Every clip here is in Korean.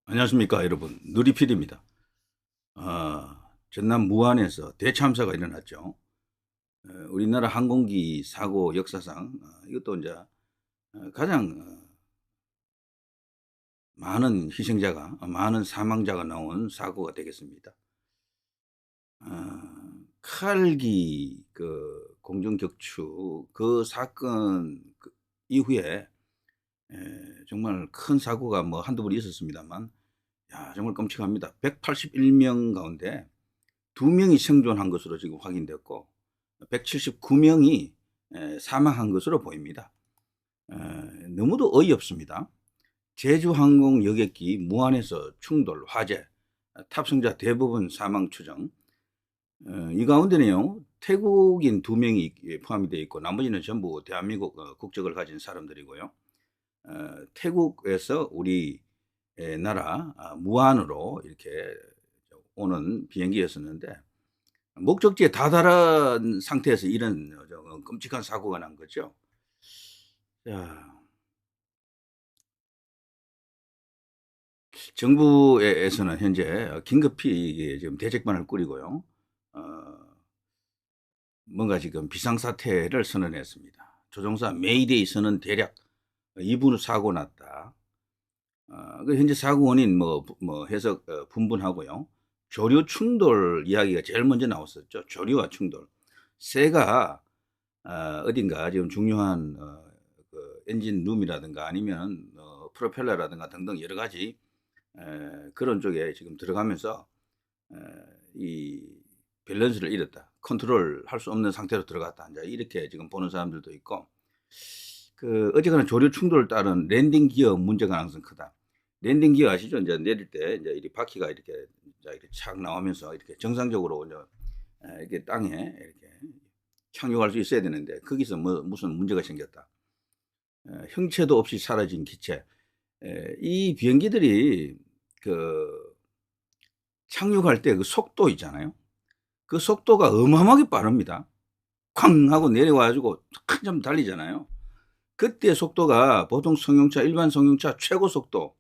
안녕하십니까 여러분, 누리필입니다. 전남 무안에서 대참사가 일어났죠. 우리나라 항공기 사고 역사상 이것도 이제 가장 많은 희생자가 많은 사망자가 나온 사고가 되겠습니다. 칼기 그 공중 격추 그 사건 이후에 정말 큰 사고가 뭐 한두 번 있었습니다만, 야, 정말 끔찍합니다. 181명 가운데 2명이 생존한 것으로 지금 확인됐고 179명이 사망한 것으로 보입니다. 너무도 어이없습니다. 제주항공 여객기 무안에서 충돌, 화재, 탑승자 대부분 사망 추정. 이 가운데는요, 태국인 2명이 포함이 되어 있고 나머지는 전부 대한민국 국적을 가진 사람들이고요. 태국에서 우리 나라 무안으로 이렇게 오는 비행기였었는데 목적지에 다다른 상태에서 이런 끔찍한 사고가 난 거죠. 자, 정부에서는 현재 긴급히 이게 지금 대책반을 꾸리고요. 뭔가 지금 비상사태를 선언했습니다. 조종사 메이데이 선언 대략 2분 후 사고 났다. 현재 사고 원인 뭐 해석 분분하고요. 조류 충돌 이야기가 제일 먼저 나왔었죠. 조류와 충돌. 새가 어딘가 지금 중요한 그 엔진 룸이라든가 아니면 프로펠러라든가 등등 여러 가지 그런 쪽에 지금 들어가면서 이 밸런스를 잃었다. 컨트롤 할 수 없는 상태로 들어갔다. 이제 이렇게 지금 보는 사람들도 있고, 어쨌거나 조류 충돌을 따른 랜딩 기어 문제가 항상 크다. 랜딩 기어 아시죠? 이제 내릴 때 이제 이 바퀴가 이렇게 착 나오면서 이렇게 정상적으로 이제 이렇게 땅에 이렇게 착륙할 수 있어야 되는데 거기서 무슨 문제가 생겼다. 형체도 없이 사라진 기체. 이 비행기들이 그 착륙할 때 그 속도 있잖아요. 그 속도가 어마어마하게 빠릅니다. 쾅 하고 내려와가지고 한참 달리잖아요. 그때 속도가 보통 승용차, 일반 승용차 최고 속도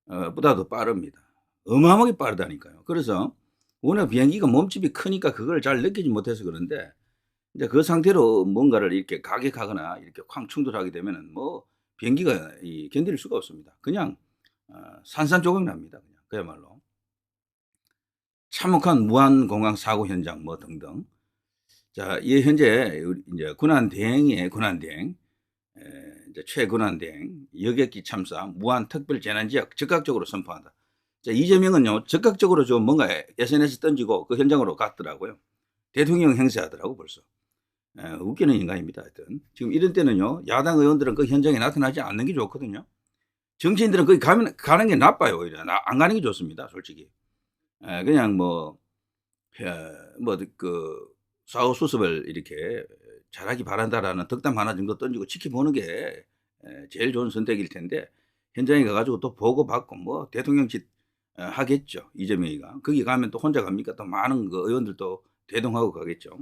보다도 빠릅니다. 어마어마하게 빠르다니까요. 그래서 워낙 비행기가 몸집이 크니까 그걸 잘 느끼지 못해서 그런데 이제 그 상태로 뭔가를 이렇게 가격하거나 이렇게 쾅 충돌하게 되면은 뭐 비행기가 견딜 수가 없습니다. 그냥 산산조각 납니다. 그냥 그야말로. 참혹한 무한공항 사고 현장 뭐 등등. 자, 이 현재 이제 군안대행이에요. 군안대행. 이제 최군안대행 여객기 참사 무한 특별 재난지역 적극적으로 선포한다. 자, 이재명은요 적극적으로 좀 뭔가 SNS 던지고 그 현장으로 갔더라고요. 대통령 행세하더라고 벌써. 웃기는 인간입니다. 하여튼 지금 이런 때는요 야당 의원들은 그 현장에 나타나지 않는 게 좋거든요. 정치인들은 거기 가는 게 나빠요. 오히려 안 가는 게 좋습니다. 솔직히. 그냥 그 사후 수습을 이렇게 잘하기 바란다라는 덕담 하나 정도 던지고 지켜보는 게 제일 좋은 선택일 텐데 현장에 가가지고 또 보고받고 뭐 대통령 짓 하겠죠. 이재명이가. 거기 가면 또 혼자 갑니까? 또 많은 그 의원들도 대동하고 가겠죠.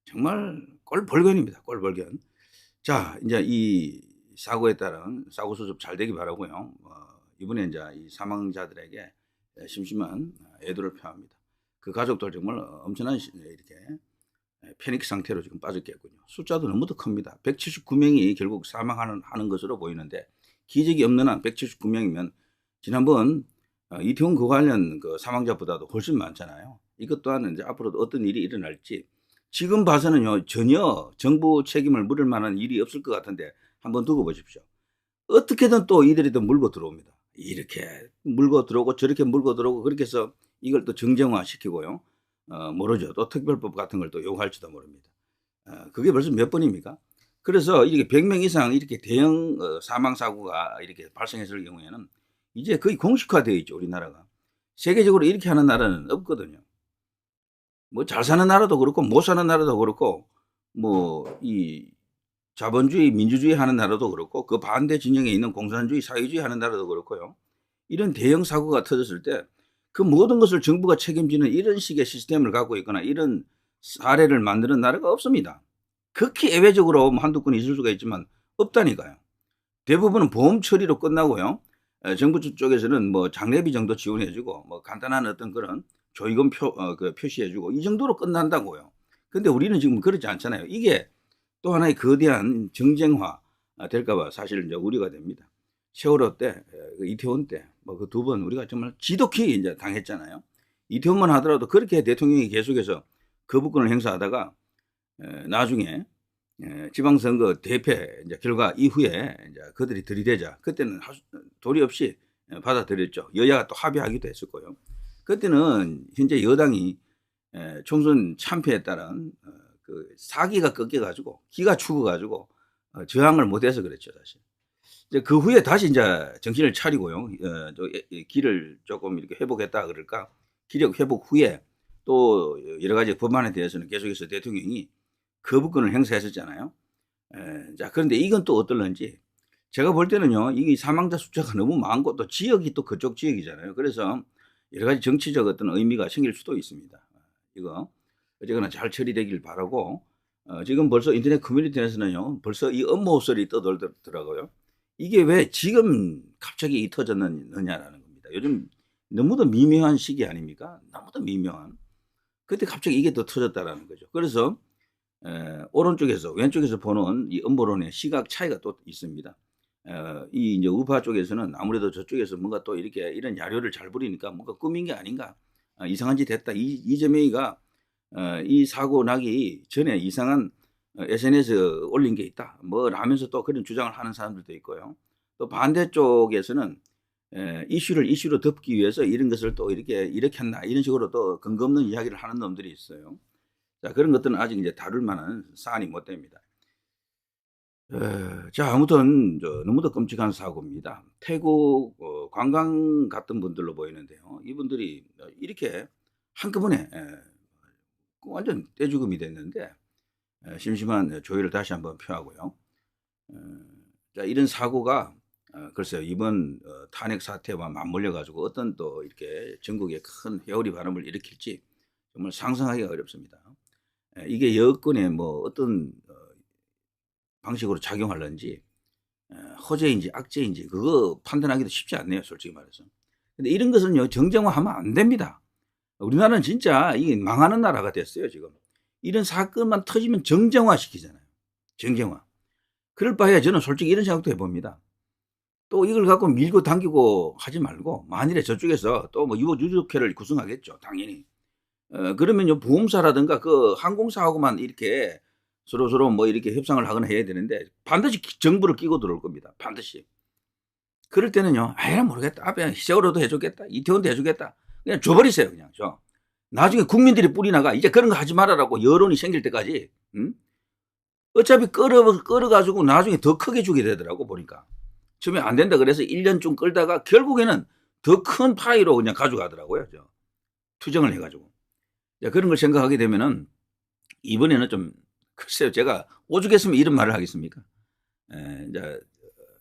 정말 꼴불견입니다. 꼴불견. 자, 이제 이 사고에 따른 사고 수습 잘 되기 바라고요. 이번에 이제 이 사망자들에게 심심한 애도를 표합니다. 그 가족들 정말 엄청난 이렇게 패닉 상태로 지금 빠졌겠군요. 숫자도 너무도 큽니다. 179명이 결국 사망하는 것으로 보이는데 기적이 없는 한 179명이면 지난번 이태원 그 관련 그 사망자보다도 훨씬 많잖아요. 이것 또한 이제 앞으로도 어떤 일이 일어날지 지금 봐서는요 전혀 정부 책임을 물을 만한 일이 없을 것 같은데 한번 두고 보십시오. 어떻게든 또 이들이 또 물고 들어옵니다. 이렇게 물고 들어오고 저렇게 물고 들어오고 그렇게 해서 이걸 또 정쟁화 시키고요. 모르죠. 또 특별법 같은 걸 또 요구할지도 모릅니다. 그게 벌써 몇 번입니까? 그래서 이렇게 100명 이상 이렇게 대형 사망 사고가 이렇게 발생했을 경우에는 이제 거의 공식화되어 있죠, 우리나라가. 세계적으로 이렇게 하는 나라는 없거든요. 뭐 잘 사는 나라도 그렇고 못 사는 나라도 그렇고 뭐 이 자본주의, 민주주의 하는 나라도 그렇고 그 반대 진영에 있는 공산주의, 사회주의 하는 나라도 그렇고요. 이런 대형 사고가 터졌을 때 그 모든 것을 정부가 책임지는 이런 식의 시스템을 갖고 있거나 이런 사례를 만드는 나라가 없습니다. 극히 예외적으로 뭐 한두 건 있을 수가 있지만 없다니까요. 대부분은 보험 처리로 끝나고요. 정부 쪽에서는 뭐 장례비 정도 지원해 주고 뭐 간단한 어떤 그런 조의금 그 표시해 주고 이 정도로 끝난다고요. 근데 우리는 지금 그렇지 않잖아요. 이게 또 하나의 거대한 정쟁화 될까 봐 사실 이제 우려가 됩니다. 세월호 때, 그 이태원 때 뭐 그 두 번 우리가 정말 지독히 이제 당했잖아요. 이태원만 하더라도 그렇게 대통령이 계속해서 거부권을 행사하다가 나중에 지방선거 대패 이제 결과 이후에 이제 그들이 들이대자 그때는 도리 없이 받아들였죠. 여야가 또 합의하기도 했었고요. 그때는 현재 여당이 총선 참패에 따른 그 사기가 꺾여가지고 기가 죽어가지고 저항을 못해서 그랬죠 사실. 이제 그 후에 다시 이제 정신을 차리고요. 길을 조금 이렇게 회복했다 그럴까? 기력 회복 후에 또 여러 가지 법안에 대해서는 계속해서 대통령이 거부권을 행사했었잖아요. 자, 그런데 이건 또 어떨런지 제가 볼 때는요, 이 사망자 숫자가 너무 많고 또 지역이 또 그쪽 지역이잖아요. 그래서 여러 가지 정치적 어떤 의미가 생길 수도 있습니다. 이거 어쨌거나 잘 처리되길 바라고 지금 벌써 인터넷 커뮤니티에서는요, 벌써 이 음모설이 떠돌더라고요. 이게 왜 지금 갑자기 터졌느냐라는 겁니다. 요즘 너무도 미묘한 시기 아닙니까? 너무도 미묘한. 그때 갑자기 이게 더 터졌다라는 거죠. 그래서 오른쪽에서 왼쪽에서 보는 이 음모론의 시각 차이가 또 있습니다. 이 이제 우파 쪽에서는 아무래도 저쪽에서 뭔가 또 이렇게 이런 야료를 잘 부리니까 뭔가 꾸민 게 아닌가, 이상한 짓 했다. 이재명이가 이 사고 나기 전에 이상한 SNS에 올린 게 있다. 뭐 라면서 또 그런 주장을 하는 사람들도 있고요. 또 반대쪽에서는 이슈를 이슈로 덮기 위해서 이런 것을 또 이렇게 일으켰나 이런 식으로 또 근거 없는 이야기를 하는 놈들이 있어요. 자, 그런 것들은 아직 이제 다룰 만한 사안이 못 됩니다. 자, 아무튼 너무도 끔찍한 사고입니다. 태국 관광 갔던 분들로 보이는데요. 이분들이 이렇게 한꺼번에 완전 떼죽음이 됐는데 심심한 조의를 다시 한번 표하고요. 자, 이런 사고가 글쎄요, 이번 탄핵 사태와 맞물려 가지고 어떤 또 이렇게 전국에 큰 회오리 바람을 일으킬지 정말 상상하기가 어렵습니다. 이게 여권에 뭐 어떤 방식으로 작용하는지 허재인지 악재인지 그거 판단하기도 쉽지 않네요, 솔직히 말해서. 근데 이런 것은요, 정쟁화하면 안 됩니다. 우리나라는 진짜 이게 망하는 나라가 됐어요, 지금. 이런 사건만 터지면 정쟁화 시키잖아요. 정쟁화. 그럴 바에 저는 솔직히 이런 생각도 해봅니다. 또 이걸 갖고 밀고 당기고 하지 말고 만일에 저쪽에서 또 뭐 유족회를 구성하겠죠, 당연히. 그러면요, 보험사라든가 그 항공사하고만 이렇게 서로 뭐 이렇게 협상을 하거나 해야 되는데 반드시 정부를 끼고 들어올 겁니다. 반드시. 그럴 때는요, 아예 모르겠다. 앞에 세월호도 해주겠다. 이태원도 해주겠다. 그냥 줘버리세요, 그냥 줘. 나중에 국민들이 뿌리 나가 이제 그런 거 하지 말아라고 여론이 생길 때까지. 어차피 끌어가지고 나중에 더 크게 주게 되더라고 보니까. 처음에 안 된다 그래서 1년쯤 끌다가 결국에는 더 큰 파이로 그냥 가져가더라고요. 투정을 해가지고. 그런 걸 생각하게 되면은 이번에는 좀 글쎄요, 제가 오죽했으면 이런 말을 하겠습니까? 이제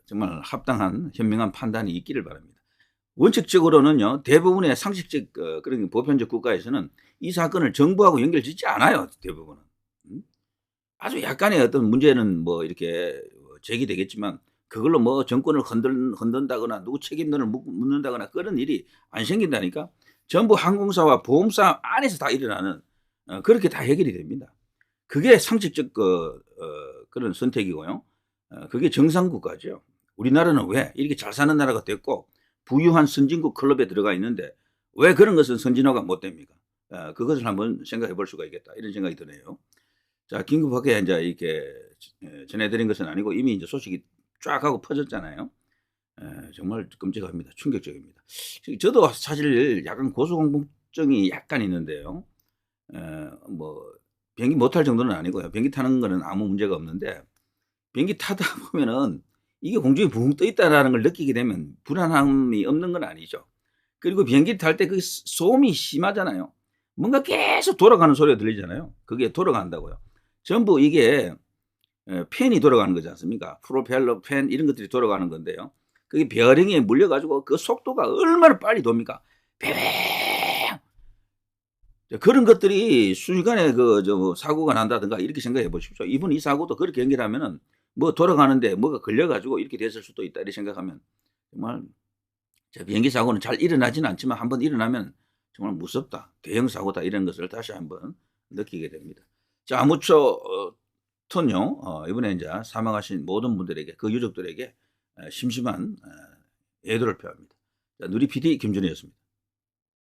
정말 합당한 현명한 판단이 있기를 바랍니다. 원칙적으로는요, 대부분의 상식적 그런 보편적 국가에서는 이 사건을 정부하고 연결짓지 않아요, 대부분은. 아주 약간의 어떤 문제는 뭐 이렇게 제기되겠지만 그걸로 뭐 정권을 흔든다거나 누구 책임론을 묻는다거나 그런 일이 안 생긴다니까. 전부 항공사와 보험사 안에서 다 일어나는 그렇게 다 해결이 됩니다. 그게 상식적 그런 선택이고요. 그게 정상국가죠. 우리나라는 왜 이렇게 잘 사는 나라가 됐고 부유한 선진국 클럽에 들어가 있는데 왜 그런 것은 선진화가 못 됩니까? 그것을 한번 생각해 볼 수가 있겠다. 이런 생각이 드네요. 자, 긴급하게 이제 이렇게 전해드린 것은 아니고 이미 이제 소식이 쫙 하고 퍼졌잖아요. 정말 끔찍합니다. 충격적입니다. 저도 사실 약간 고소공포증이 약간 있는데요. 뭐 비행기 못 탈 정도는 아니고요. 비행기 타는 거는 아무 문제가 없는데 비행기 타다 보면은 이게 공중에 붕 떠 있다라는 걸 느끼게 되면 불안함이 없는 건 아니죠. 그리고 비행기 탈 때 그 소음이 심하잖아요. 뭔가 계속 돌아가는 소리가 들리잖아요. 그게 돌아간다고요. 전부 이게 팬이 돌아가는 거지 않습니까? 프로펠러 팬 이런 것들이 돌아가는 건데요. 그게 베어링에 물려가지고 그 속도가 얼마나 빨리 돕니까? 뱅! 그런 것들이 순식간에 뭐 사고가 난다든가 이렇게 생각해 보십시오. 이번 이 사고도 그렇게 연결하면은 뭐 돌아가는데 뭐가 걸려가지고 이렇게 됐을 수도 있다 이렇게 생각하면 정말 비행기 사고는 잘 일어나지는 않지만 한번 일어나면 정말 무섭다. 대형 사고다. 이런 것을 다시 한번 느끼게 됩니다. 자, 아무쪼 튼요. 이번에 인제 사망하신 모든 분들에게 그 유족들에게 심심한 애도를 표합니다. 자, 누리 PD 김준희였습니다.